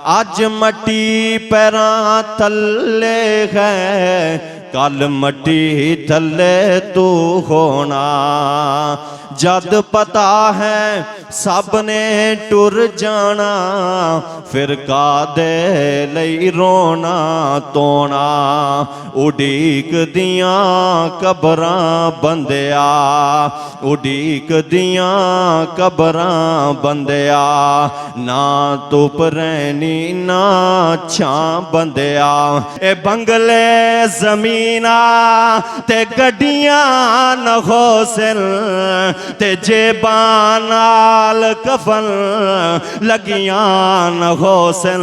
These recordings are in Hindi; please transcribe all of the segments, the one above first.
अज मट्टी पैरां थल्ले है, कल मट्टी थल्ले तू होना। जद पता है सब ने टुर जाना, फिर कादे लई रोना तोना। उडीक दियां कबरां बंदिया, उडीक दियां कबरां बंदिया। ना धुप रहनी ना छां बंदिया। ए बंगले जमीना ते गड्डियां न होसन, ते जेबां नाल कफन लगियां न होसन।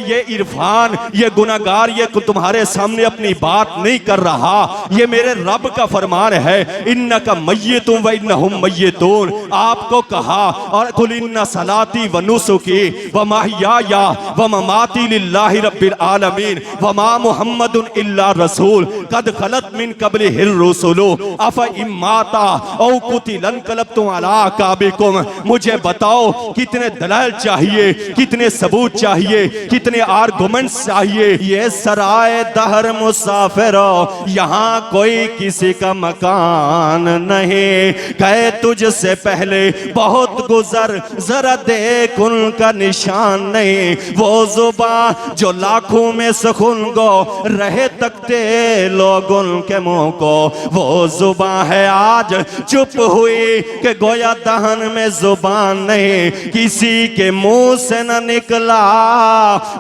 ये इरफान, ये गुनाहगार, ये तुम्हारे सामने अपनी बात नहीं कर रहा, ये मेरे रब का फरमान है। इन्नका मय्यतुन व इन्नहुम मय्यतून। आपको कहा और कुल इन्ना सलाती व नुसुकी व महयाया व ममाती लिल्लाहि रब्बिल आलमीन व मा मुहम्मदुन इल्ला रसूल कद खलत मिन कब्लिहिर रुसुलु अफ इम्माता औ कुतिलन कलबतुम अला काबिकुम। मुझे बताओ कितने दलाल चाहिए, कितने सबूत चाहिए, कितने आर्गुमेंट्स चाहिए। ये सराय दहर मुसाफिरो, यहाँ कोई किसी का मकान नहीं। गए तुझसे पहले बहुत गुजर, जरा देख उनका निशान नहीं। वो जुबान जो लाखों में सुखुन गो रहे तकते लोग उनके मुंह को, वो जुबान है आज चुप हुई कि गोया दहन में जुबान नहीं। किसी के मुंह से न निकला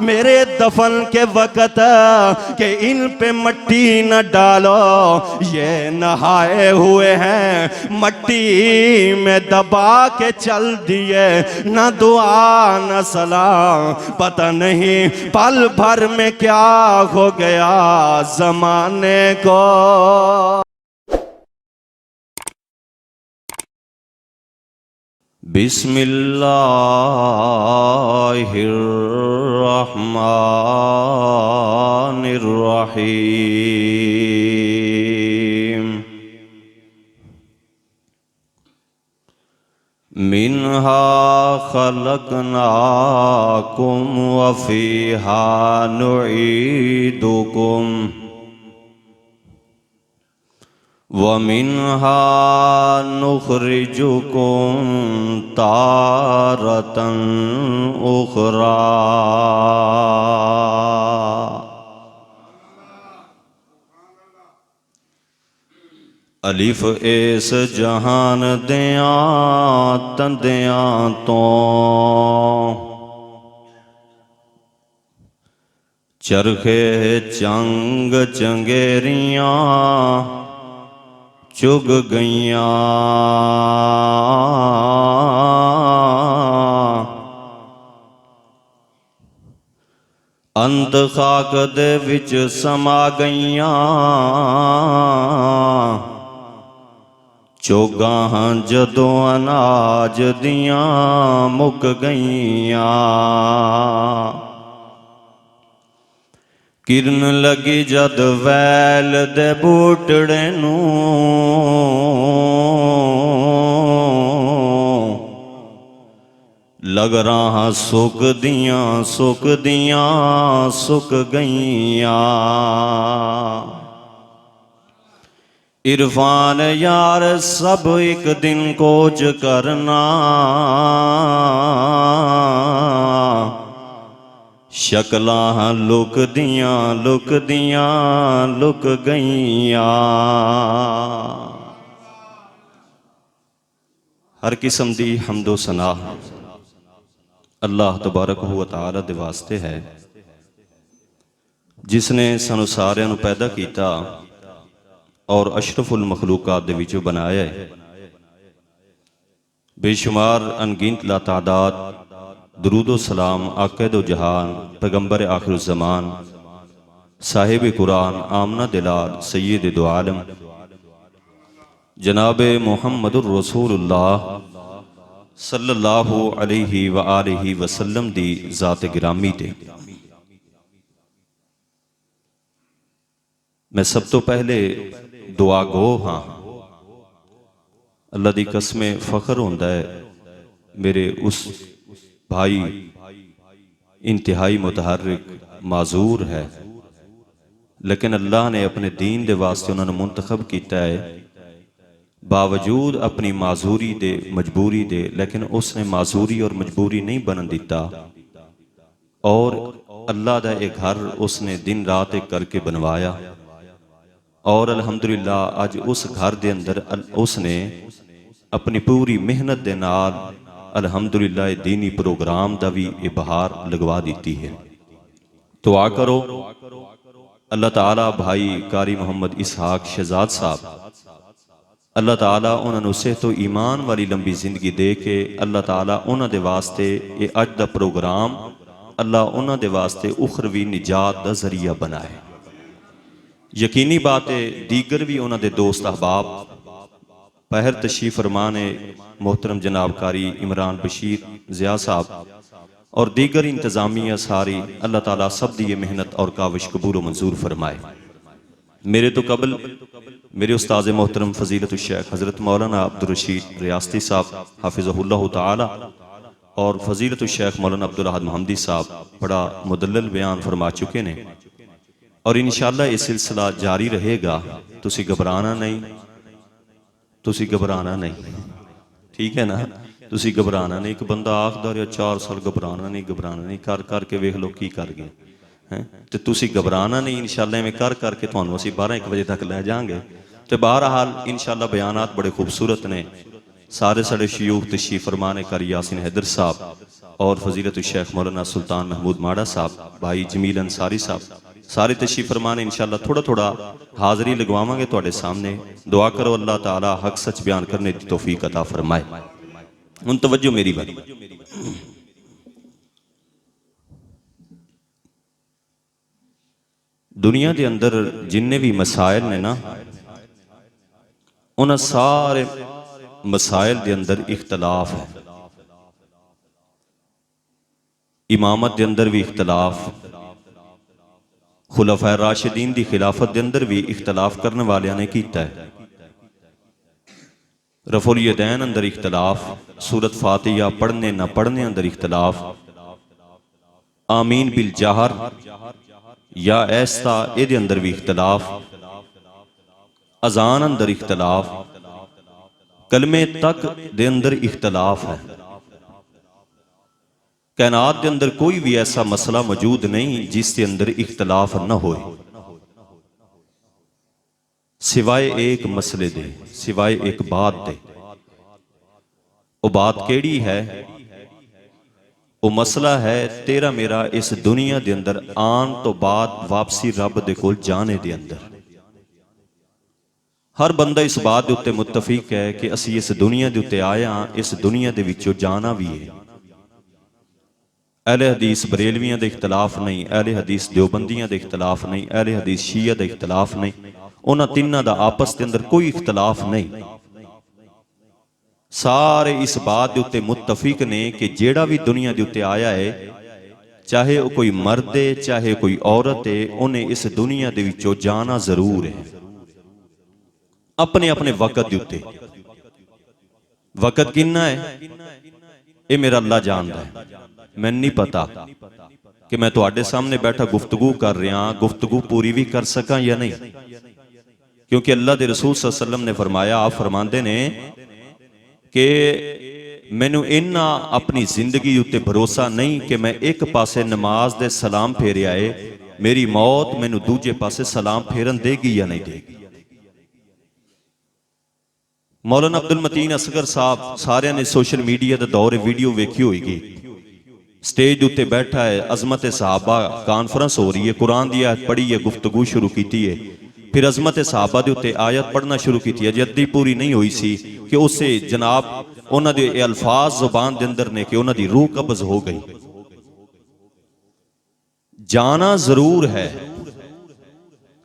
मेरे दफन के वक्त कि इन पे मट्टी न डालो। ये नहाए हुए हैं मट्टी में दबा के चल दिए, न दुआ न सलाम। पता नहीं पल भर में क्या हो गया जमाने को। बिस्मिल्लाहिर्रहमानिर्रहीम। मिन्हा खलकनाकुम व फीहा नुईदुकुम व मिन्हा नुखरिजुकुम तारतन उखरा। अलिफ इस जहान दियां तंदियां तो चरखे चंग चंगेरियां चुग गईयां। अंत खाक दे विच समा गईयां। चोगां जदों अनाज दियां मुक गईयां। किरण लगी जद वैल दे बूटड़े नूं, लग रहा सुक दियां सुक गईयां। इरफान यार सब एक दिन कोच करना, शक्लां लुक दियां लुक गईयां। हर किस्म दी हम्दो सना अल्लाह तबारक व तआला दे वास्ते है, जिसने सानू सारियां नू पैदा किया और अशरफुल मखलूकात दे विचों बनाया है। बेशुमार अनगिनत लातादाद दरूदो सलाम आक़े दो जहान पैगंबर आखिर ज़मान साहिब कुरान आमना दिलार सैयद दो आलम जनाब मुहम्मदुर रसूलुल्लाह सल्लल्लाहु अलैहि व आलिहि वसल्लम दी ज़ात गिरामी ते मैं सब तो पहले दुआ गो हाँ। अल्लाह दी कसमें फख्र होंदा है मेरे उस भाई इंतहाई मुतहर्रिक माजूर है, लेकिन अल्लाह ने अपने दीन दे वास्ते उन्होंने मुंतखब किया है, बावजूद अपनी माजूरी दे मजबूरी दे, लेकिन उसने माजूरी और मजबूरी नहीं बनन दिता और अल्लाह का एक घर उसने दिन रात एक करके बनवाया। और अल्हम्दुलिल्लाह अज उस घर के अंदर उसने अपनी पूरी मेहनत के नाल अल्हम्दुलिल्लाह दीनी प्रोग्राम का भी ये बहार लगवा दी है। दुआ करो अल्लाह ताला भाई कारी मोहम्मद इसहाक शहजाद साहब, अल्लाह ताला उन्होंने सेहतो ईमान वाली लंबी जिंदगी दे के अल्लाह ताला उन्होंने वास्ते ये अज का प्रोग्राम अल्लाह उन्होंने वास्ते उखरवी निजात का जरिया बनाए। यकीनी बात है दीगर भी उन्होंने दोस्त अहबाब पहर तशरीफ फरमाने मोहतरम जनाब कारी इमरान बशीर ज़िया साहब और दीगर इंतज़ामिया सारी, अल्लाह ताला सब दी ये मेहनत और काविश कबूल व मंजूर फरमाए। मेरे तो कबल मेरे उस्ताद मोहतरम फजीलत शेख हज़रत मौलाना अब्दुल रशीद रियासती साहब हाफिज़हुल्लाह ताला और फजीलत शेख मौलाना अब्दुल अहद मोहम्मदी साहब बड़ा मुदल्लल बयान फरमा चुके हैं और इंशाअल्लाह ये सिलसिला जारी रहेगा। तुसी घबराना नहीं, तुसी घबराना नहीं, ठीक है ना, तुसी घबराना नहीं। एक बंदा आखदा रहा 4 साल घबराना नहीं कर करके वेख लो की कर गए हैं, तो तुसी घबराना नहीं। इंशाअल्लाह में कर करके तुहानू असीं 12-1 बजे तक लै जाएंगे। तो बहरहाल इंशाअल्लाह बयानात बड़े खूबसूरत ने। सारे साढ़े शयूख तशरीफ फरमाने कारी यासिन हैदर साहब और फजीलत शेख मौलाना सुल्तान महमूद माड़ा साहब, भाई जमील अंसारी साहब सारे तशरीफ फरमाने। इंशाअल्लाह थोड़ा थोड़ा हाज़री लगवावांगे तुहाडे सामने। दुआ करो अल्लाह ताला हक सच बयान करने की तौफीक अता फरमाए। हुण तवज्जो मेरी बात, दुनिया के अंदर जिन्ने भी मसाइल ने ना, उन्हें सारे मसाइल के अंदर इख्तलाफ है। इमामत के अंदर भी इख्तलाफ, खुलफाए राशिदीन की खिलाफत के अंदर भी इख्तलाफ करने वालियां ने कीता है। रफुल यदैन अंदर इख्तलाफ, सूरत फातिहा पढ़ने ना पढ़ने अंदर इख्तलाफ, आमीन बिल जहर या ऐसा ये अंदर भी इख्तलाफ, अजान अंदर इख्तलाफ, कलमे तक दे अंदर इख्तलाफ है। कायनात के अंदर कोई भी ऐसा मसला मौजूद नहीं जिसके अंदर इख्तलाफ न हो, सिवाय एक मसले दे, सिवाय एक बात दे। वो बात केड़ी है? वो मसला है तेरा मेरा इस दुनिया के अंदर आन तो बाद वापसी रब दे कोल जाने दे अंदर। हर बंदा इस बात के उत्ते मुत्तफिक है कि असी इस दुनिया के उत्ते आए हाँ, इस दुनिया के विचों जाना भी है। अहले हदीस बरेलवियां दे इख्तलाफ नहीं, अहले हदीस देवबंदियां दे इख्तलाफ नहीं, अहले हदीस शिया दे इख्तलाफ नहीं, उन्हां तिन्हां दा आपस के अंदर कोई इख्तलाफ नहीं। सारे इस बात के उत्ते मुत्तफिक ने कि जेड़ा भी दुनिया के उत्ते आया है, चाहे वो कोई मर्द है चाहे कोई औरत है, उन्हें इस दुनिया के विचों जाना जरूर है, अपने अपने वक़्त के उत्ते। वक़्त किन्ना है ये मेरा अल्लाह जानदा है, मैं नहीं पता कि मैं तुहाडे सामने बैठा गुफ्तगू कर रहा, गुफ्तगू पूरी भी कर सका या नहीं, क्योंकि अल्लाह के रसूल सल्लल्लाहु अलैहि वसल्लम ने फरमाया, आप फरमाते ने कि मैनू इन्ना अपनी जिंदगी उत्ते भरोसा नहीं कि मैं एक पासे नमाज दे सलाम फेरिया है, मेरी मौत मैनू दूजे पासे सलाम फेरन देगी या नहीं देगी। मौलाना अब्दुल मतीन असगर साहब, सारे ने सोशल मीडिया का दौर वीडियो वेखी होगी, स्टेज उत्ते बैठा है, अजमत सहाबा कॉन्फ्रेंस हो रही है, कुरान की आयत पढ़ी है, गुफ्तगू शुरू की है, फिर अजमत सहाबा के उत्ते आयत पढ़ना शुरू की है, अद्धी पूरी नहीं हुई सी कि उससे जनाब उन्हां दे अल्फाज जुबान के अंदर ने कि उन्हां दी रूह कब्ज हो गई। जाना जरूर है,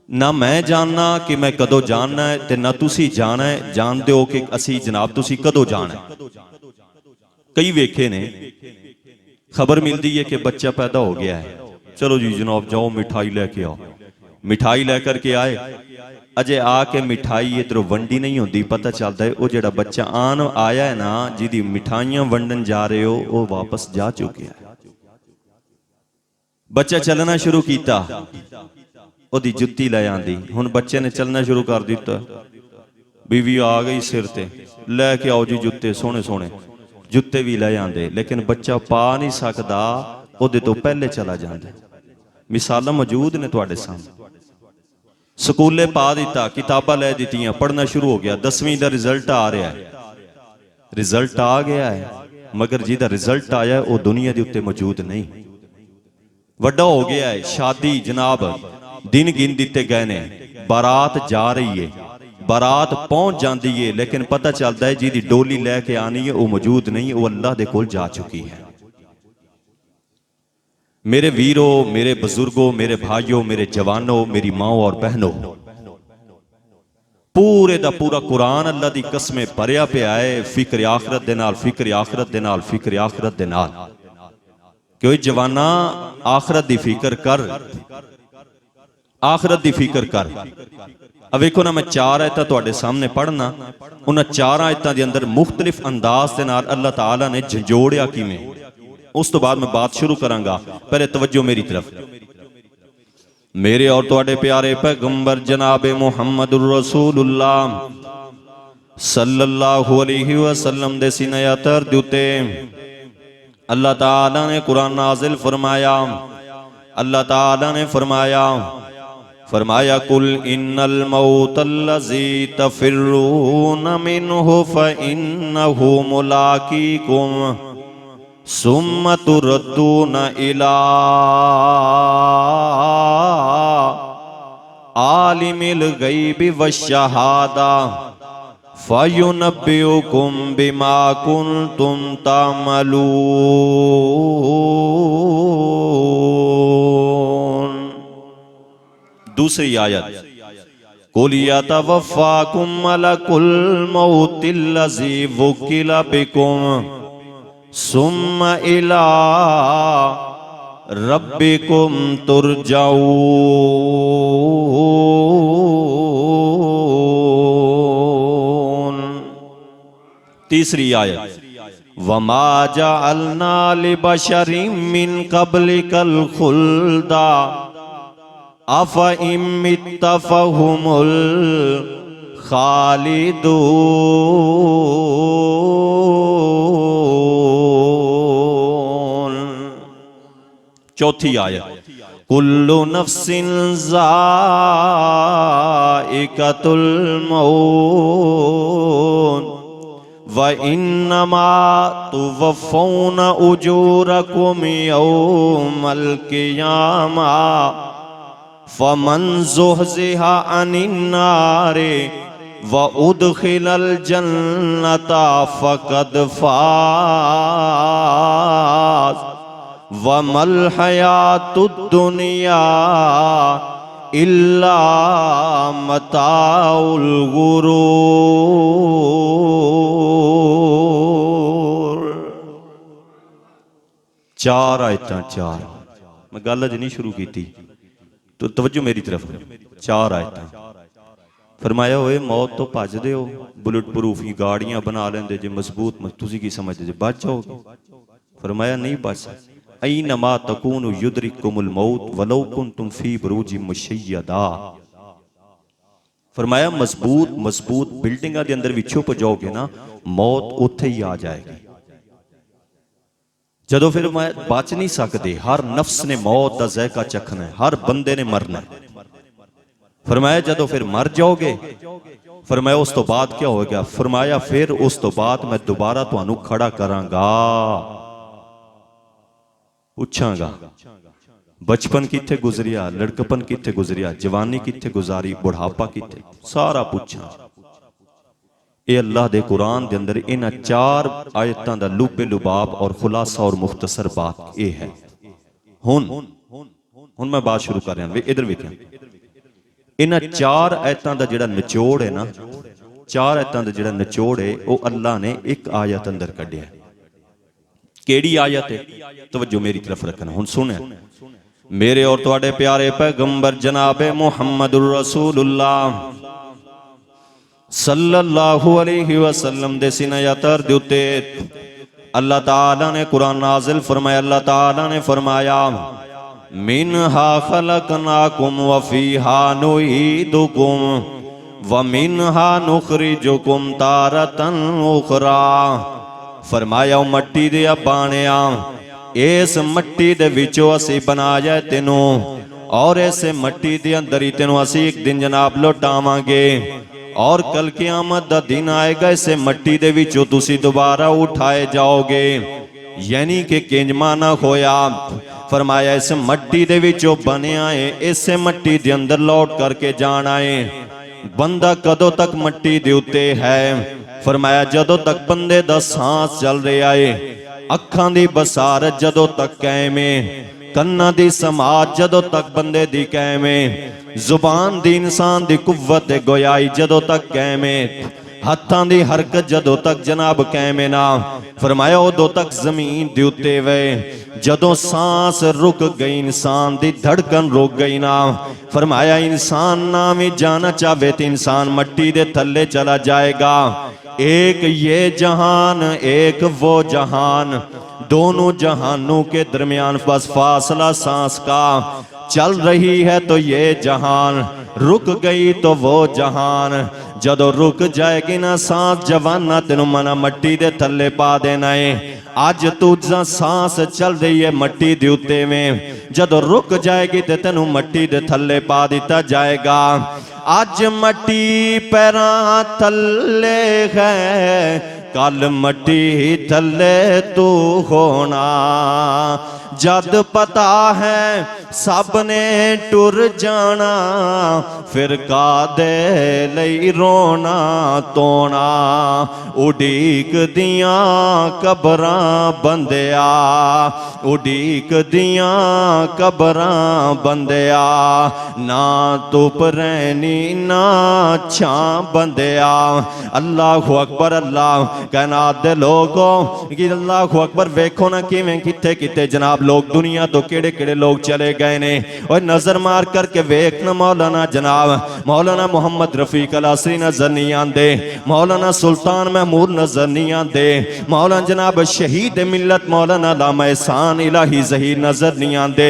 ना मैं जानना कि मैं कदों जानना है, ते ना तुसी जाना है, जानते हो कि असी जनाब तुसी कदों जाना है। कई वेखे ने खबर मिलती है कि बच्चा पैदा हो गया है, चलो जी जनाब जाओ मिठाई लेके आओ, मिठाई लेकर के आए, अजे आके मिठाई इधरों वंडी नहीं होती, पता चलता है वो जो बच्चा आन आया है ना, जिदी मिठाइयां वंडन जा रहे हो वो वापस जा चुके हैं। बच्चा चलना शुरू किया, ओदी जुत्ती लै आंदी। हुण बच्चे ने चलना शुरू कर दिता, बीवी आ गई सिर ते, लैके आओ जी जुत्ते, सोहने सोहने जुत्ते भी लै आंदे, लेकिन बच्चा पा नहीं सकता, ओदे तो पहले चला जाता। मिसालां मौजूद ने तुहाडे सामने। स्कूले पा दिता, किताबां लै दित्तियां, पढ़ना शुरू हो गया, 10वीं का रिजल्ट आ रहा है, रिजल्ट आ गया है, मगर जिहदा रिजल्ट आया वह दुनिया के उत्ते मौजूद नहीं, वड्डा हो गया है। शादी जनाब दिन गिन दिते गए ने, बारात जा रही है, बारात पहुंच जाती है, लेकिन पता चलता है जिहदी डोली लैके आनी है वह मौजूद नहीं, वह अल्लाह दे कोल जा चुकी है। मेरे वीरों, मेरे बुजुर्गों, मेरे भाइयों, मेरे जवानों, मेरी माओ और बहनों, पूरे दा पूरा कुरान अल्लाह दी कसमें भरिया पिया है फिक्र आखरत दे नाल, फिक्र आखरत दे नाल, फिक्र आखरत दे नाल। क्यों जवाना आखरत दी फिक्र कर, आखरत दी फिक्र कर। अब वेखो ना, मैं 4 आयतां तुहाडे सामने पढ़ना, उन्हां 4 आयतां दे अंदर मुख्तलिफ अंदाज दे नाल अल्लाह ताला ने झंजोड़िया किवें, उस तो बाद मैं बात शुरू करांगा। पहले तवज्जो मेरी तरफ। मेरे और तुहाडे प्यारे पैगंबर जनाबे मुहम्मदुर रसूलुल्लाह सल्लल्लाहु अलैहि वसल्लम दे सीने अतर दे उत्ते अल्लाह ताला ने कुरान नाजिल फरमाया। अल्लाह ताला ने फरमाया कुल इन्नल मौतल्लज़ी तफिर्रून मिन्हु फ़इन्नहु मुलाक़ीकुम सुम्मा तुरद्दूना इला आलिमिल गैबि वश्शहादा फ़युनब्बिउकुम बिमा कुन्तुम तामलून। दूसरी आयत, कुल यतवफ़्फ़ाकुम मलकुल मौतिल्लज़ी वुक्किला बिकुम सुम्मा इला रब्बिकुम तुरजाऊन। तीसरी आयत, वमा जअलना लिबशरिम मिन क़ब्लिकल खुल्दा अफ़ा इम मित्ता फ़हुमुल खालिदून। चौथी आयत, कुल्लु नफ्सिन ज़ाइक़तुल मौत व इन्नमा तुवफ़्फ़ौना उजूरकुम यौमल क़ियामा फ़मन ज़ुहज़िहा अनिन नारि व उदखिलल जन्नता फ़क़द फ़ाज़ वमल हयातुद दुनिया इल्ला मताउल गुरूर। 4 आयतां, 4 मैं गल अज नहीं शुरू की तो तवज्जो मेरी तरफ। 4 आयतां फरमाया होए मौत तो भजदे हो, बुलेट प्रूफ ही गाड़ियां बना लेंदे जे मजबूत, तुसीं की समझदे जे बच जाओगे। फरमाया नहीं बच सकते। ऐनमा तकूनु युदरिकुमुल मौत वलौ कुंतुम फी बुरूजिम मुशय्यदा। फरमाया मजबूत मजबूत बिल्डिंगां दे अंदर भी छुप जाओगे ना, मौत उत्थे ही आ जाएगी। जदों फिर मैं बच नहीं सकते, हर नफ्स ने मौत का ज़ायका चखना है, हर बंदे ने मरना है। फरमाया जदों फिर मर जाओगे, फरमाया उस तो बाद क्या होगा? फरमाया फिर उस तो बाद मैं दोबारा तुहानू खड़ा करांगा, पूछांगा बचपन कित्थे गुजरिया, लड़कपन कित्थे गुजरिया, जवानी कित्थे गुजारी, बुढ़ापा कित्थे, सारा पूछां। ये अल्लाह दे कुरान दे अंदर इन्हां 4 आयतां दा लुबे लुबाब और खुलासा और मुख्तसर बात ये है। हुन मैं बात शुरू कर रहा, इधर वेखिए इन्हां 4 आयतां दा जिहड़ा निचोड़ है ना, 4 आयतां दा जिहड़ा निचोड़ है वो अल्लाह ने एक आयत अंदर कढ़िया। केड़ी आयत है? तवज्जो मेरी तरफ रखना। हुन सुने मेरे और तुहाडे प्यारे पैगंबर जनाबे मुहम्मदुर रसूलुल्लाह सल्लल्लाहु अलैहि वसल्लम दे सीने अतर दे उत्ते अल्लाह ताला ने कुरान नाजिल फरमाया। अल्लाह ताला ने फरमाया मिनहा खलकनाकुम व फीहा नुईदुकुम व मिनहा नुखरिजुकुम तारतन उखरा। फरमाया मट्टी दे बाणिया इस मट्टी दे विचों असी बनाया तेनू और इस मट्टी दे अंदर ही तेनू असी एक दिन जनाब लौटावांगे और कल क़यामत दा दिन आएगा इस मट्टी दे विचों तुसी दोबारा उठाए जाओगे। यानी कि किंजमा ना होया। फरमाया इस मट्टी दे विचों बनिया है इस मट्टी दे अंदर लौट करके जाना है। बंदा कदों तक मट्टी दे उत्ते है? फरमाया जदों तक बंदे दा सांस चल रहा है, अखां दी बसारत जदों तक कायम है, कन्ना दी समाज जदों तक बंदे दी कायम है, जुबान दी इंसान दी कुव्वत गोयाई जदों तक कायम है, हत्थां दी हरकत जदों तक जनाब कायम है ना। फरमाया उदों तक जमीन दे उत्ते वे जदों सांस रुक गई, इंसान दी धड़कन रुक गई ना। फरमाया इंसान ना भी जाना चाहे तो इंसान मट्टी दे थल्ले चला जाएगा। एक ये जहान एक वो जहान, दोनों जहानों के दरमियान बस फासला सांस का। चल रही है तो ये जहान, रुक गई तो वो जहान। जदों रुक जाएगी ना सांस जवाना तेनू मना मट्टी दे थल्ले पा देना है। अज तुझा सांस चल रही है मट्टी दे उत्ते में, जदों रुक जाएगी तो तेनू मट्टी दे थल्ले पा दिता जाएगा। अज मट्टी पैरां थल्ले है, कल मट्टी थल्ले तू होना। जद पता है सब ने टुर जाना, फिर कादे लई रोना तोना। उडीक दियां कबरां बंदिया, उडीक दियां कबरां बंदिया, ना धुप रहनी ना छां बंदिया। अल्लाह अकबर। अल्लाह कायनात दे लोगो कि अल्लाह अकबर वेखो ना किवें किथे किथे जनाब लोग दुनिया तो केड़े केड़े लोग चले गए ने। और नजर मार करके वेख ना मौलाना जनाब मौलाना मोहम्मद रफीक अल असरी नजर नहीं आते, मौलाना सुल्तान महमूद नजर नहीं आते, मौलाना जनाब शहीद मिल्लत मौलाना लामा एहसान इलाही ज़हीर नजर नहीं आते,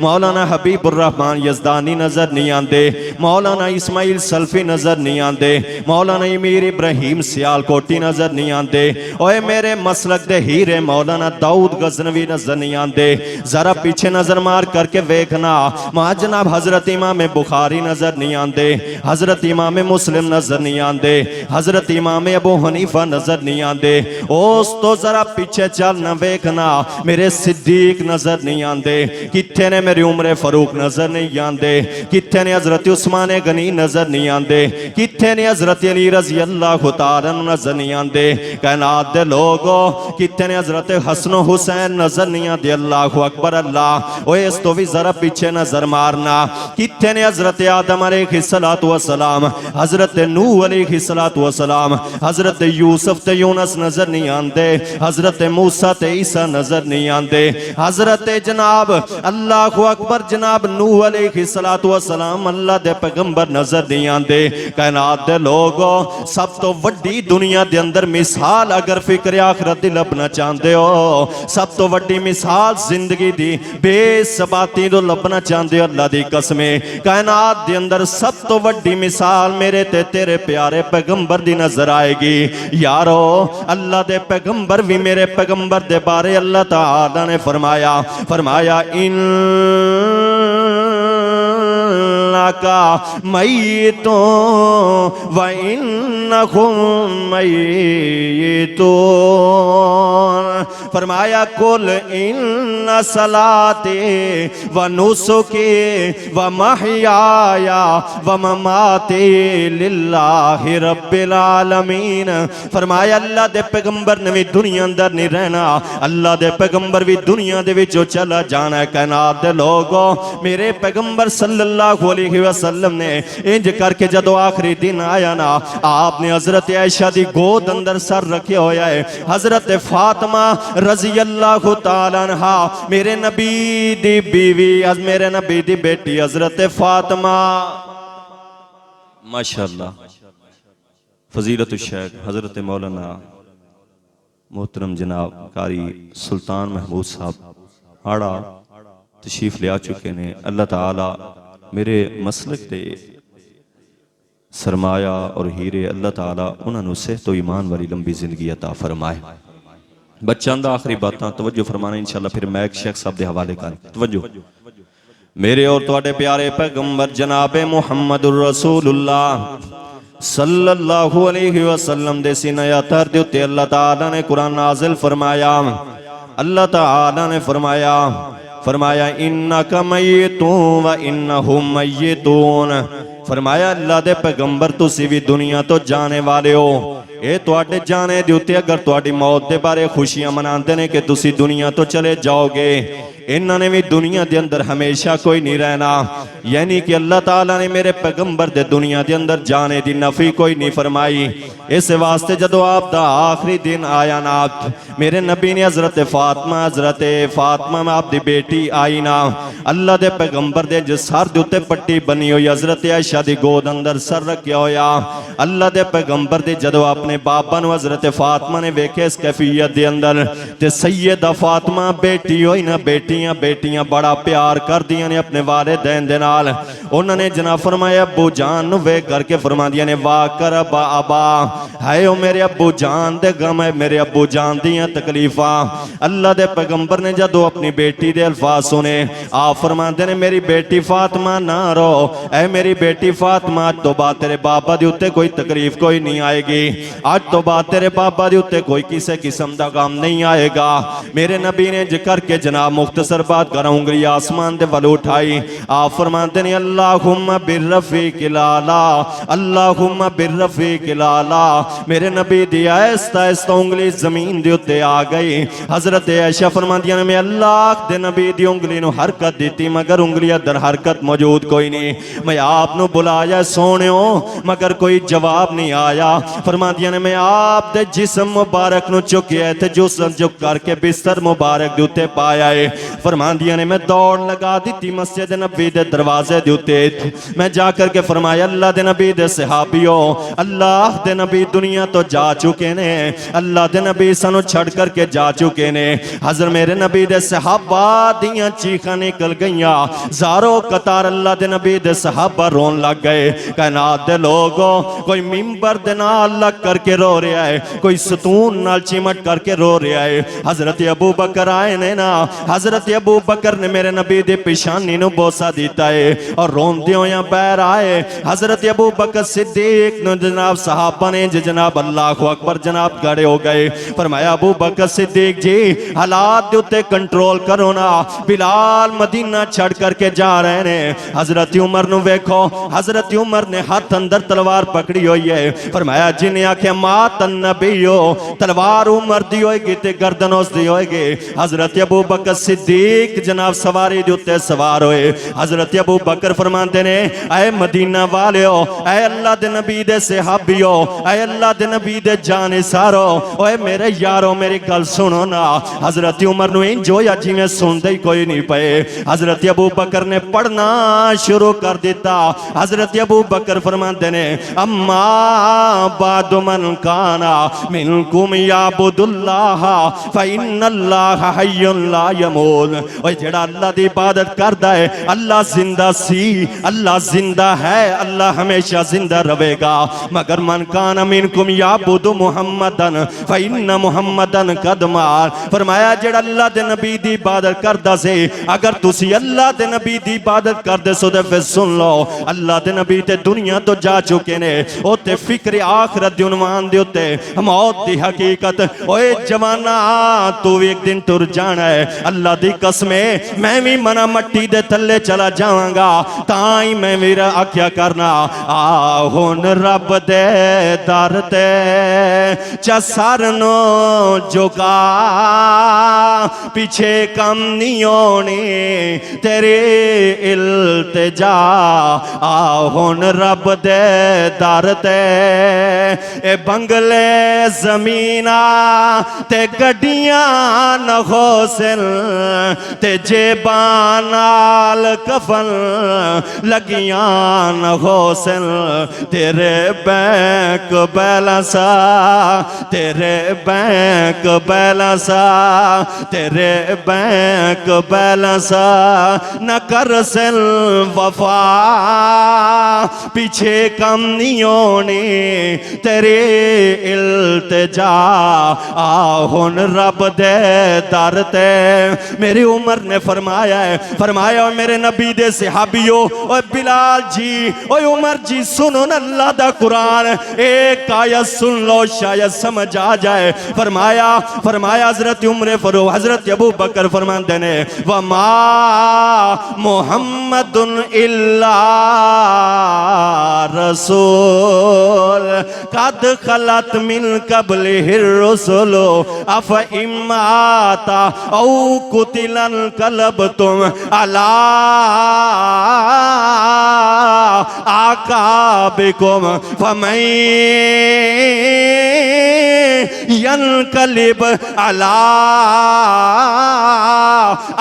मौलाना हबीबुर रहमान यज़दानी नजर नहीं आते, मौलाना इस्माइल सल्फी नजर नहीं आते, मौलाना अमीर इब्राहिम सियालकोटी नजर नहीं आते। ओए मेरे मसलक दे हीरे मौलाना दाऊद गजनवी नजर नहीं आते। जरा पीछे नजर मार करके देखना, मां जनाब हजरत इमाम बुखारी नजर नहीं आते, हजरत इमाम मुस्लिम नजर नहीं आते, हजरत इमाम अबू हनीफा नजर नहीं आते। उस तो जरा पीछे चल न देखना, मेरे सिद्दीक नजर नहीं आते। किथे ने मेरी उम्र फारूक नजर नहीं आते, किथे ने हजरत उस्मान गनी नजर नहीं आते, किथे ने हजरत अली रजी अल्लाह तआला नजर नहीं आते। कायनात दे लोगो किथे ने हजरत हसन हुसैन नजर नहीं आते। अल्लाह अकबर। अल्लाह ओए इस तो भी जरा पीछे नजर मारना, किथे ने हजरत आदम अलैहिस्सलातु वस्सलाम, हजरत नूह अलैहिस्सलातु वस्सलाम, हजरत यूसुफ ते यूनुस नजर नहीं आते, हजरत मूसा ते ईसा नजर नहीं आते, हजरत जनाब अल्लाह अकबर जनाब नूह अलैहिस्सलातु वस्सलाम अल्लाह दे पैगंबर नजर नहीं आते। कायनात दे लोगो सब तो वड्डी दुनिया दे अंदर मिसाल अगर फिक्र आखिरत दी लभना चाहते हो, सब तो वड्डी मिसाल जिंदगी दी बेसबाती तो लभना चाहते हो, अल्लाह दी कसमे कायनात दे अंदर सब तो वड्डी मिसाल मेरे ते तेरे प्यारे पैगंबर दी नजर आएगी। यारो अल्लाह दे पैगंबर भी मेरे पैगंबर दे बारे अल्लाह ताला ने फरमाया, फरमाया इन का मय्यितो व इन्नकुम मय्यितो। फरमाया कुल इन्ना सलाती व नुसुकी व महयाया व ममाती लिल्लाहि रब्बिल आलमीन। फरमाया अल्लाह दे पैगंबर ने भी दुनिया अंदर नहीं रहना, अल्लाह दे पैगंबर भी दुनिया दे विचों चला जाना है। कायनात दे लोगो मेरे पैगंबर सल्लल्लाहु अलैहि वसल्लम ने इंज करके जदों आखिरी दिन आया ना, आपने हजरत आयशा दी गोद अंदर सर रखे होया है, हजरत फातिमा रजी अल्लाह तआला अन्हा मेरे नबी दी बीवी, आज मेरे नबी दी बेटी हजरत फातिमा माशाअल्लाह फजीलत शेख हजरत मौलाना मोहतरम जनाब कारी सुल्तान महमूद साहब आड़ा तशरीफ ले आ चुके ने। अल्लाह ताला मेरे मसलक दे सरमाया और हीरे अल्लाह ताला उन्होंने सेहत तो ईमान वाली लंबी जिंदगी अता फरमाए। बच्चों का आखिरी बातें तवज्जो फरमाना इंशाअल्लाह, फिर मैं एक शेख साहब के हवाले कर तवज्जो। मेरे और तुहाडे प्यारे पैगंबर जनाबे मुहम्मदुर रसूलुल्लाह सल्लल्लाहु अलैहि वसल्लम दे सीने अतर दे उत्ते अल्लाह ताला ने कुरान नाज़िल फरमाया। अल्लाह ताला ने फरमाया इन्नका मय्यितुन व इन्नहुम मय्यितून। फरमाया अल्लाह दे पैगंबर तुसी भी दुनिया तो जाने वाले हो। ये तुहाडे जाने दे उत्ते अगर तुहाडी मौत दे बारे खुशियां मनाते ने कि तुसी दुनिया तो चले जाओगे, इन्होंने भी दुनिया के अंदर हमेशा कोई नहीं रहना। यानी कि अल्लाह ताला ने मेरे पैगंबर दे दुनिया के अंदर जाने की नफी कोई नहीं फरमाई। इस वास्ते जदों आप दा आखिरी दिन आया ना, मेरे नबी ने हजरत फातिमा में आपकी बेटी आई ना, अल्लाह के पैगंबर दे जिस सर के उत्ते पट्टी बनी हुई हजरत आयशा दी गोद अंदर सर रखा होया। अल्लाह के पैगंबर दे जदों अपने बाबा नूं हजरत फातिमा ने वेखे इस कैफियत के अंदर, ते सैयदा फातिमा बेटी होई ना, बेटियां बड़ा प्यार कर दियां ने अपने वालिदैन दे नाल। उन्होंने जना फरमाया अबू जान नूं वेख करके फरमांदियां ने वाह कर अबा, हाय ओ मेरे अबू जान दे गम है, मेरे अबू जान दियां तकलीफा। अल्लाह दे पैगंबर ने जदों अपनी बेटी दे अल्फाज सुने, आप फरमांदे ने मेरी बेटी फातिमा ना रो, ऐ मेरी बेटी फातिमा अज तो बाद तेरे बाबा दे उत्ते कोई तकलीफ कोई नहीं आएगी, अज तो बाद तेरे बाबा दे उत्ते कोई किसी किस्म दा गम नहीं आएगा। मेरे नबी ने जिक्र के जनाब मुख्तसर बात कर उंगली आसमान दे वल उठाई, आप फरमाते ने अल्लाहुम्मा बिर्रफीक लाला, अल्लाहुम्मा बिर्रफीक लाला। मेरे नबी दी आहिस्ता आहिस्ता उंगली जमीन दे उत्ते आ गई। हजरत आयशा फरमांदियां ने मैं अल्लाह दे नबी दी उंगली नूं हरकत दी मगर उंगली अंदर हरकत मौजूद कोई नहीं। मैं आप नूं बुलाया सोनियो मगर कोई जवाब नहीं आया। फरमांदियां ने मैं आप दे जिस्म मुबारक नूं चुकिया ते जिस्म चुक करके बिस्तर मुबारक दे उत्ते पाया है। फरमांदियां ने मैं दौड़ लगा दी मस्जिद नबी दे दरवाजे दे उत्ते। मैं जाकर के फरमाया अल्लाह दे नबी दे सहाबियों, अल्लाह दे नबी दुनिया तो जा चुके ने, अल्लाह दे नबी सानू छड़ करके जा चुके ने। हजर मेरे नबी दे सहाबा दियां चीखां निकल गईयां, ज़ारो कतार अल्लाह दे नबी दे सहाबा रोन लग गए। कायनात दे लोगों, कोई मिंबर दे नाल लग करके रो रहा है, कोई सतून नाल चिमट करके रो रहा है। हजरत अबू बकर आए ने ना, हजरत अबू बकर ने मेरे नबी दे पेशानी नूं बोसा दिता है और रोंदे होया पैर आए। हजरत अबू बकर सिद्दीक ने जनाब सहाबा ने जनाब अल्लाह अकबर जनाब खड़े हो गए। फरमाया अबू बकर सिद्दीक जी हालात दे उत्ते कंट्रोल करो ना, बिलाल मदीना छड़ करके जा रहे ने। हजरत उमर नूं वेखो, हजरत उमर ने हाथ अंदर तलवार पकड़ी हुई है। फरमाया जिन्हें आख्या मातन नबीओ, तलवार उमर दी होएगी ते गर्दन उस दी होएगी। हजरत अबू बकर सिद्दीक जनाब सवारी दे उत्ते सवार होए। हजरत अबू बकर फरमाते ने ऐ मदीना वालिओ, ऐ अल्लाह दे नबी दे सहाबिओ, ऐ अल्लाह दे नबी दे जानिसारो, ओए मेरे यारो मेरी गल सुनो ना। हजरत उमर नूं इंज होया जिवें सुनदे ही कोई नहीं पे। हजरत अबू बकर ने पढ़ना शुरू कर दिता। हजरत अबू बकर फरमाते ने अम्मा बाद मन काना मिनकुम याबुदुल्लाह फइन्नल्लाह हय्युन ला यमूत। ओए जेड़ा अल्लाह दी इबादत करदा है, अल्लाह जिंदा सी, अल्लाह जिंदा है, अल्लाह हमेशा जिंदा रहेगा। मगर मन काना मिनकुम याबुदु मुहम्मदन फइन्न मुहम्मदन कद मात। फरमाया जेड़ा अल्लाह दे नबी दी इबादत करदा से, अगर तुसी अल्लाह दे नबी दी इबादत करदे सो ते फिर सुन लो अल्लाह दे नबी ते दुनिया तो जा चुके ने। ओ ते फिक्र आखिरत दे उन्वान दे उत्ते मौत दी हकीकत। ओए जवाना तू भी एक दिन टुर जाना है, अल्लाह दी कसम है मैं भी मना मट्टी दे थल्ले चला जावांगा, ताई मैं मेरा आख्या करना आ हुन रब दे दर ते चसर नो जुगा, पीछे कम नहीं होनी तेरे इल्तिजा। आ हुन रब दे दर ते ए बंगले जमीना ते गड्डियां न होसन ते जेबां नाल कफन लगियां न होसन तेरे बैंक बैलेंसा, तेरे बैंक बैलेंसा, तेरे बैंक बैलेंसा न कर सन वफा पीछे कम नहीं होनी तेरे इल्तिजा आहुन रब दे दर ते। मेरी उमर ने फरमाया है, फरमाया मेरे नबी दे सहाबियो ओ बिलाल जी ओ उमर जी सुनो न अल्लाह दा कुरान, एक आयत सुन लो शायद समझ आ जाए। फरमाया फरमाया हजरत उमर फरूक हजरत अबू बकर फरमाते ने वमा मुहम्मदुन इल्ला रसूल कद खलत मिन कब्लिहिर रुसुल अफ इम्माता औ कुतिलन कलबतुम अला आकाबिकुम फमन यनकलिब अला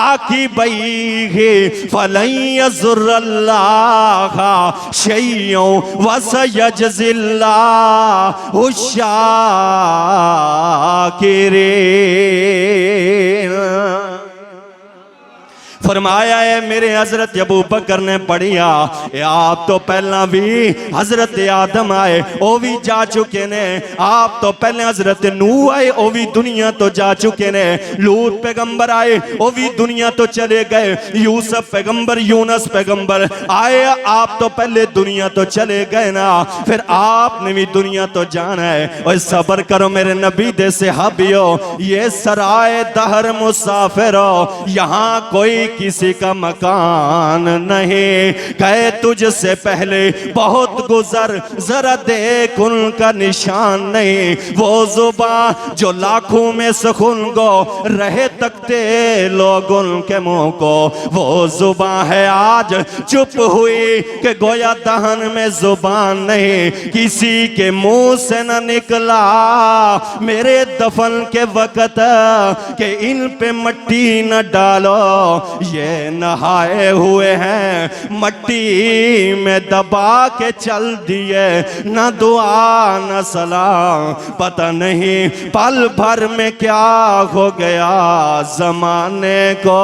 आकिबैहि फलन यज़ुर्रल्लाह शैय्यन वसयजज़िल्लाहु शाकिरीन। फरमाया है मेरे हजरत अबू बकर ने पढ़िया आप तो पहला भी हजरत आदम आए वो भी जा चुके ने, आप तो पहले हजरत नूह आए वो भी दुनिया तो जा चुके ने, लूत पैगंबर आए वो भी दुनिया तो चले गए, यूसुफ पैगंबर यूनुस पैगंबर आए आप तो पहले दुनिया तो चले गए ना, फिर आपने भी दुनिया तो जाना है। और सब्र करो मेरे नबी दे सहाबियो, ये सराय दहर मुसाफिर हो, यहाँ कोई किसी का मकान नहीं, गए तुझसे पहले बहुत गुजर जरा देख उनका निशान नहीं, वो जुबान जो लाखों में सुखुन गो रहे तकते लोग उनके मुंह को, वो जुबान है आज चुप हुई कि गोया दहन में जुबान नहीं, किसी के मुंह से न निकला मेरे दफन के वक्त के इन पे मट्टी न डालो, ये नहाए हुए हैं मट्टी में दबा के चल दिए, न दुआ न सलाम, पता नहीं पल भर में क्या हो गया जमाने को।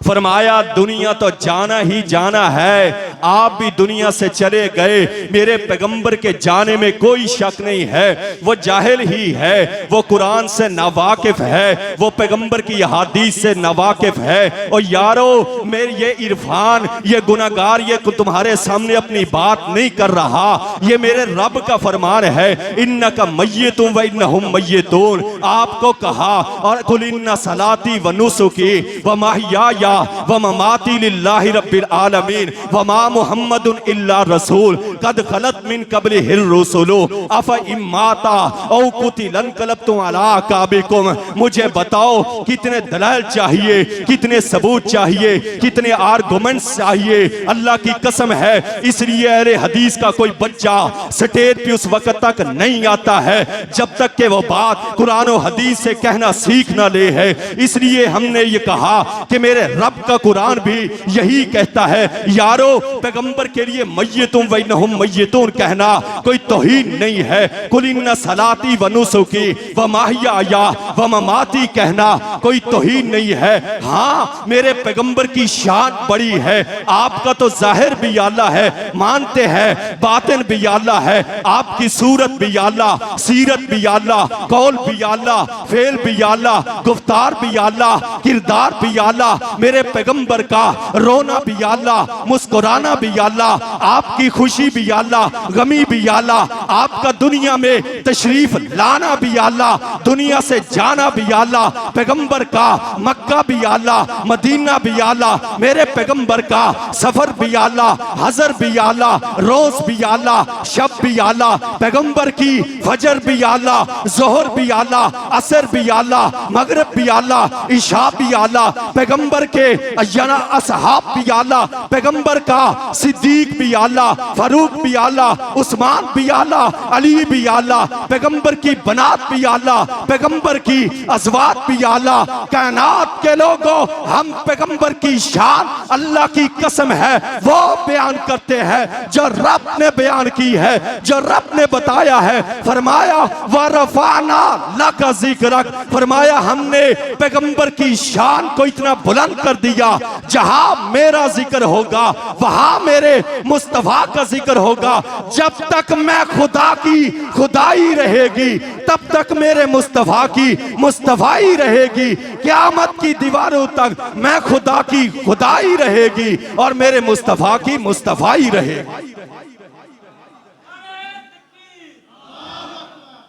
फरमाया दुनिया तो जाना ही जाना है, आप भी दुनिया से चले गए, मेरे पैगंबर के जाने में कोई शक नहीं है, वो जाहिल ही है, वो कुरान से नावाकिफ है, वो पैगंबर की हदीस से नावाकिफ है। और यारो मेरे ये इरफान ये गुनाहगार ये तुम्हारे सामने अपनी बात नहीं कर रहा, ये मेरे रब का फरमान है, इन्नका मय्यतुन व इन्नहुम मय्यतून, आपको कहा और कुल इन्ना सलाती व नुसुकी व महयाया व ममाती लिल्लाहि रब्बिल आलमीन व मा मुहम्मदुन इल्ला रसूल कद खलत मिन कब्लिहिर रुसुलु अफ इम्माता औ कुतिलन कलबतुम अला काबिकुम। मुझे बताओ कितने दलाल चाहिए, कितने सबूत चाहिए, कितने आर्गुमेंट्स चाहिए, अल्लाह की कसम है इसलिए अरे हदीस का कोई बच्चा स्टेज पे उस वक्त तक नहीं आता है जब तक कि वो बात कुरान और हदीस से कहना सीख ना ले है। इसलिए हमने ये कहा कि मेरे रब का कुरान भी यही कहता है, यारो पैगंबर के लिए मय्यतुम व इन्नहुम मय्यतून कहना कोई तौहीन नहीं है, कुल इन्ना सलाती व नुसुकी व महयाया व ममाती कहना कोई तौहीन नहीं है। हाँ मेरे पैगंबर की शान बड़ी है, आपका तो जाहिर भी आला है, मानते हैं, बातिन भी आला है, आपकी सूरत भी आला, सीरत भी आला, कौल भी आला, फेल भी आला, गुफ्तार भी आला, किरदार भी आला, मेरे पैगंबर का रोना भी आला, मुस्कुराना भी आला, आपकी खुशी भी आला, गमी भी आला, आपका दुनिया में तशरीफ लाना भी आला, दुनिया से जाना भी आला, पैगंबर का मक्का भी आला, मदीना भी आला, मेरे पैगंबर का सफर भी आला, हजर भी आला, रोज भी आला, शब भी आला, पैगंबर की फजर भी आला, जोहर भी आला, असर भी आला, मगरिब भी आला, इशा भी आला, पैगंबर के अय्याना असहाब भी आला, पैगंबर का सिद्दीक भी आला, फारूक भी आला, उस्मान भी आला, अली भी आला, पैगंबर की बनात भी आला, पैगंबर की अज़वात भी आला। कायनात के लोगों, हम पैगंबर की शान अल्लाह की कसम है वो बयान करते हैं जो रब ने बयान की है, जो रब ने बताया है। फरमाया वरफाना लका ज़िक्रक, फरमाया हमने पैगंबर की शान को इतना बुलंद कर दिया, जहां मेरा जिक्र होगा वहां मेरे मुस्तफा का जिक्र होगा। जब तक मैं खुदा की खुदाई रहेगी तब तक मेरे मुस्तफा की मुस्तफाई रहेगी। क़यामत की दीवारों तक मैं खुदा की खुदाई रहेगी और मेरे मुस्तफा की मुस्तफाई रहेगी।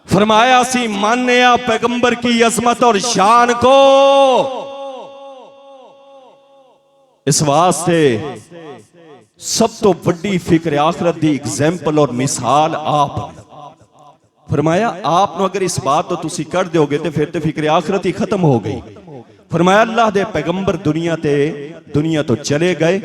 फरमाया सी मान्या पैगंबर की अजमत और शान को, इस वास्ते सब तो बड़ी फिक्र आखरत दी एग्जाम्पल और मिसाल आप। फरमाया आप अगर इस बात तो तुसी कर दोगे तो फिर तो फिक्र आखरत ही खत्म हो गई। फरमाया अल्लाह दे पैगंबर दुनिया तो चले गए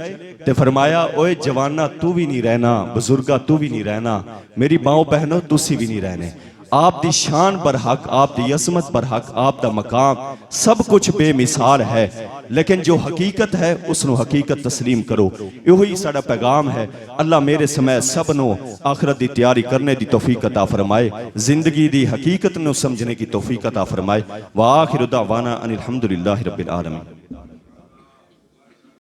ते फरमाया ओए जवाना तू भी नहीं रहना, बुजुर्गा तू भी नहीं रहना, मेरी माओ बहनों तुसी भी नहीं रहने। आप दी शान बर हक, आप दी असमत बर हक, आप दा मकाम सब कुछ बेमिसाल है, लेकिन जो हकीकत है उसनु हकीकत तस्लीम करो। यही साडा पैगाम है। अल्लाह मेरे समय सबनों आखिरत दी तैयारी करने दी तौफीक अता फरमाए, जिंदगी दी हकीकत नु समझने की तौफीक अता फरमाए। व आखिरु दावाना अनिल हम्दुलिल्लाहि रब्बिल आलमीन।